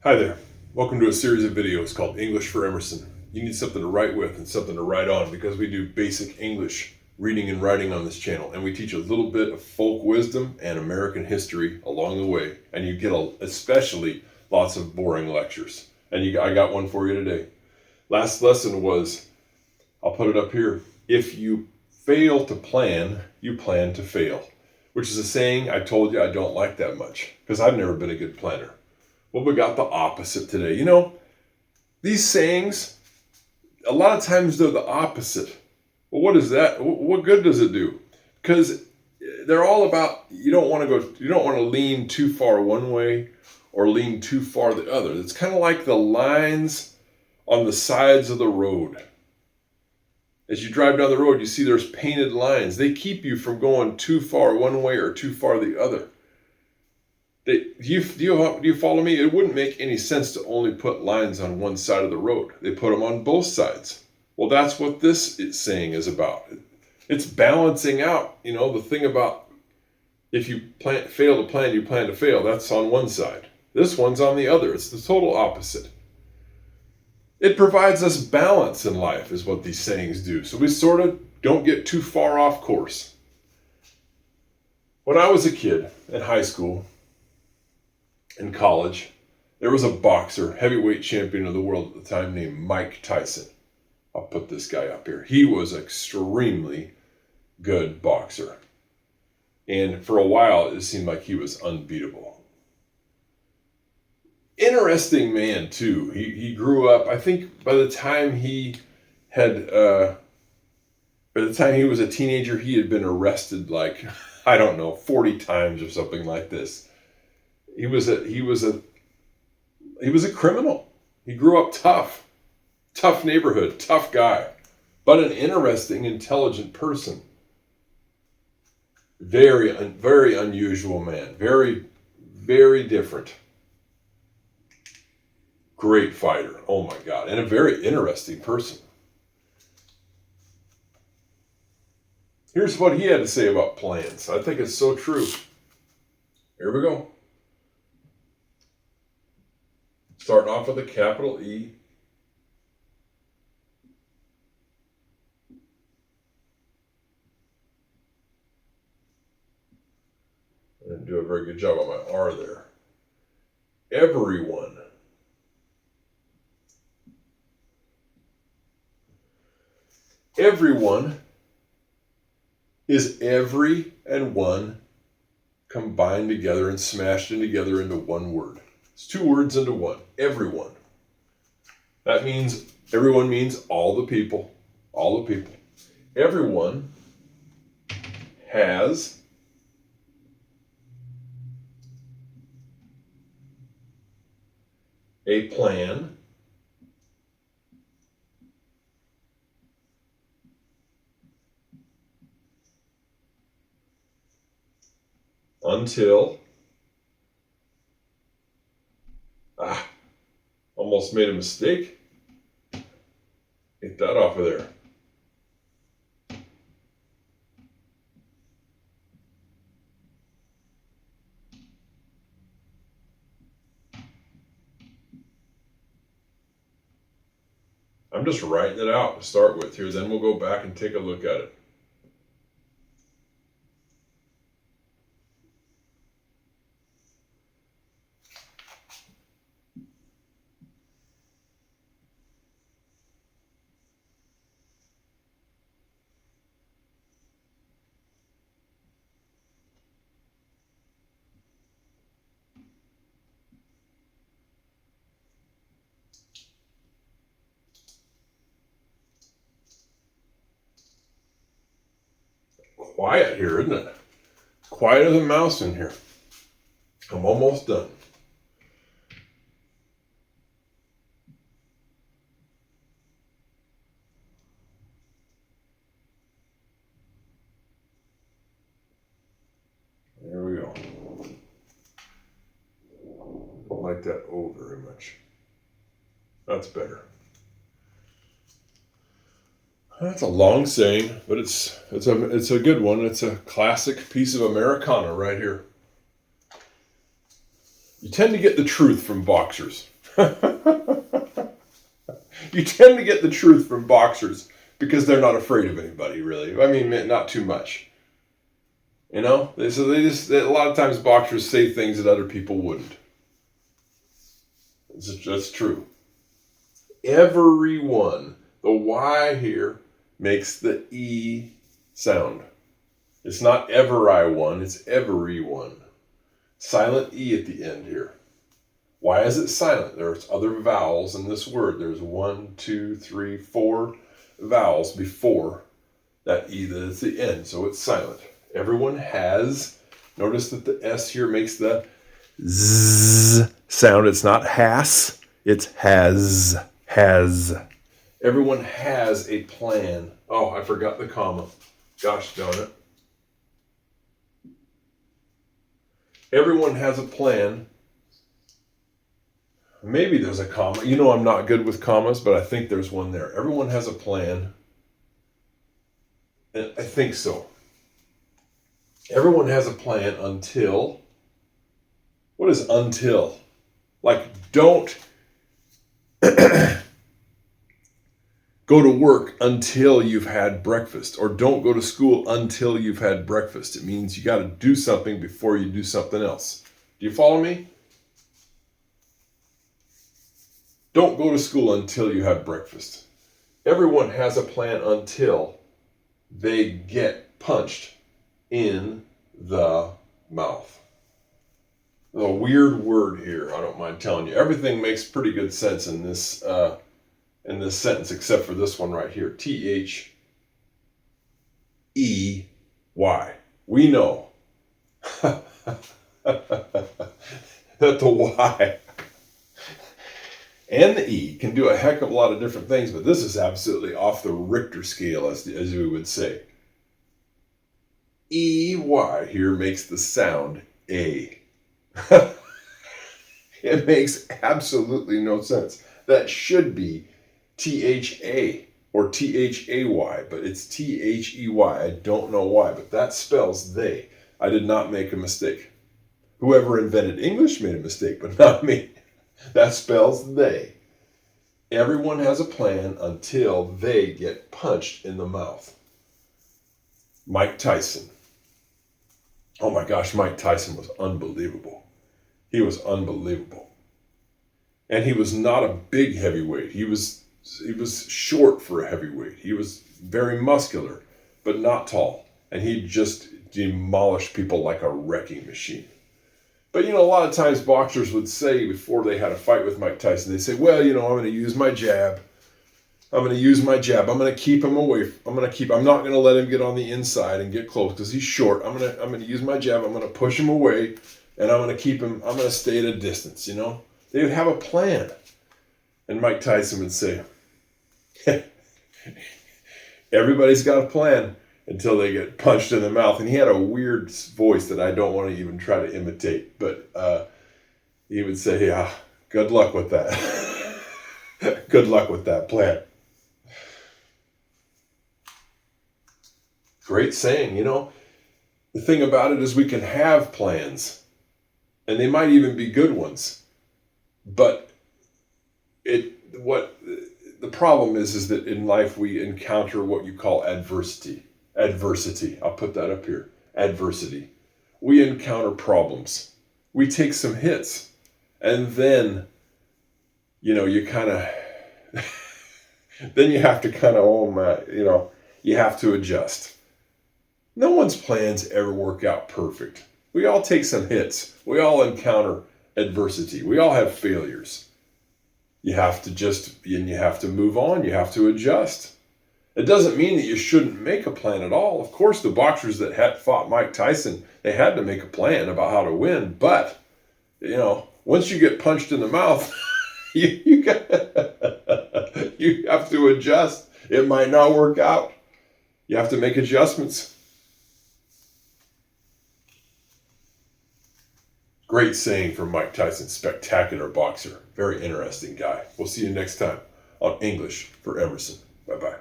Hi there. Welcome to a series of videos called English for Emerson. You need something to write with and something to write on because we do basic English reading and writing on this channel, and we teach a little bit of folk wisdom and American history along the way, and you get especially lots of boring lectures. And I got one for you today. Last lesson was, I'll put it up here, if you fail to plan, you plan to fail, which is a saying I told you I don't like that much because I've never been a good planner. Well, we got the opposite today. These sayings, a lot of times they're the opposite. Well, what is that? What good does it do? Because they're all about you don't want to lean too far one way or lean too far the other. It's kind of like the lines on the sides of the road. As you drive down the road, you see there's painted lines. They keep you from going too far one way or too far the other. Do you follow me? It wouldn't make any sense to only put lines on one side of the road. They put them on both sides. Well, that's what this saying is about. It's balancing out. The thing about if you fail to plan, you plan to fail. That's on one side. This one's on the other. It's the total opposite. It provides us balance in life is what these sayings do. So we sort of don't get too far off course. When I was a kid in high school, in college, there was a boxer, heavyweight champion of the world at the time named Mike Tyson. I'll put this guy up here. He was an extremely good boxer. And for a while, it seemed like he was unbeatable. Interesting man, too. He grew up, I think by the time he was a teenager, he had been arrested 40 times or something like this. He was a criminal. He grew up tough neighborhood, tough guy, but an interesting, intelligent person. Very, very unusual man. Very, very different. Great fighter. Oh my God. And a very interesting person. Here's what he had to say about plans. I think it's so true. Here we go. Starting off with a capital E. I didn't do a very good job on my R there. Everyone. Everyone is every and one combined together and smashed in together into one word. It's two words into one. Everyone. That means everyone means all the people. All the people. Everyone has a plan until almost made a mistake. Get that off of there. I'm just writing it out to start with here, then we'll go back and take a look at it. Quiet here, isn't it? Quiet as a mouse in here. I'm almost done. There we go. Don't like that O very much. That's better. That's a long saying, but it's a good one. It's a classic piece of Americana right here. You tend to get the truth from boxers. You tend to get the truth from boxers because they're not afraid of anybody, really. I mean, not too much. You know? So they just, a lot of times boxers say things that other people wouldn't. That's true. Everyone, the Y here makes the E sound. It's not ever I won, it's everyone. Silent E at the end here. Why is it silent? There's other vowels in this word. There's 1, 2, 3, 4 vowels before that E that's the end, so it's silent. Everyone has, notice that the S here makes the Z sound. It's not has, it's has. Everyone has a plan. Oh, I forgot the comma. Gosh darn it. Everyone has a plan. Maybe there's a comma. You know I'm not good with commas, but I think there's one there. Everyone has a plan. And I think so. Everyone has a plan until... What is until? Like, don't go to work until you've had breakfast, or don't go to school until you've had breakfast. It means you got to do something before you do something else. Do you follow me? Don't go to school until you have breakfast. Everyone has a plan until they get punched in the mouth. A weird word here, I don't mind telling you. Everything makes pretty good sense in this sentence except for this one right here. T-H-E-Y. We know that the Y and the E can do a heck of a lot of different things, but this is absolutely off the Richter scale, as we would say. E-Y here makes the sound A. It makes absolutely no sense. That should be T-H-A or T-H-A-Y, but it's T-H-E-Y. I don't know why, but that spells they. I did not make a mistake. Whoever invented English made a mistake, but not me. That spells they. Everyone has a plan until they get punched in the mouth. Mike Tyson. Oh my gosh, Mike Tyson was unbelievable. He was unbelievable. And he was not a big heavyweight. He was short for a heavyweight. He was very muscular, but not tall. And he just demolished people like a wrecking machine. But, you know, a lot of times boxers would say before they had a fight with Mike Tyson, they say, well, you know, I'm going to use my jab. I'm going to keep him away. I'm not going to let him get on the inside and get close because he's short. I'm going to use my jab. I'm going to push him away, and I'm going to keep him. I'm going to stay at a distance, you know. They would have a plan. And Mike Tyson would say, everybody's got a plan until they get punched in the mouth. And he had a weird voice that I don't want to even try to imitate. But he would say, yeah, good luck with that. Good luck with that plan. Great saying, you know. The thing about it is we can have plans, and they might even be good ones. But the problem is that in life we encounter what you call adversity. Adversity. I'll put that up here. Adversity. We encounter problems. We take some hits, and then, you know, you kind of, then you have to kind of, oh my, you know, you have to adjust. No one's plans ever work out perfect. We all take some hits. We all encounter adversity. We all have failures. You have to move on. You have to adjust. It doesn't mean that you shouldn't make a plan at all. Of course, the boxers that had fought Mike Tyson, they had to make a plan about how to win. But, you know, once you get punched in the mouth, you have to adjust. It might not work out. You have to make adjustments. Great saying from Mike Tyson, spectacular boxer. Very interesting guy. We'll see you next time on English for Emerson. Bye-bye.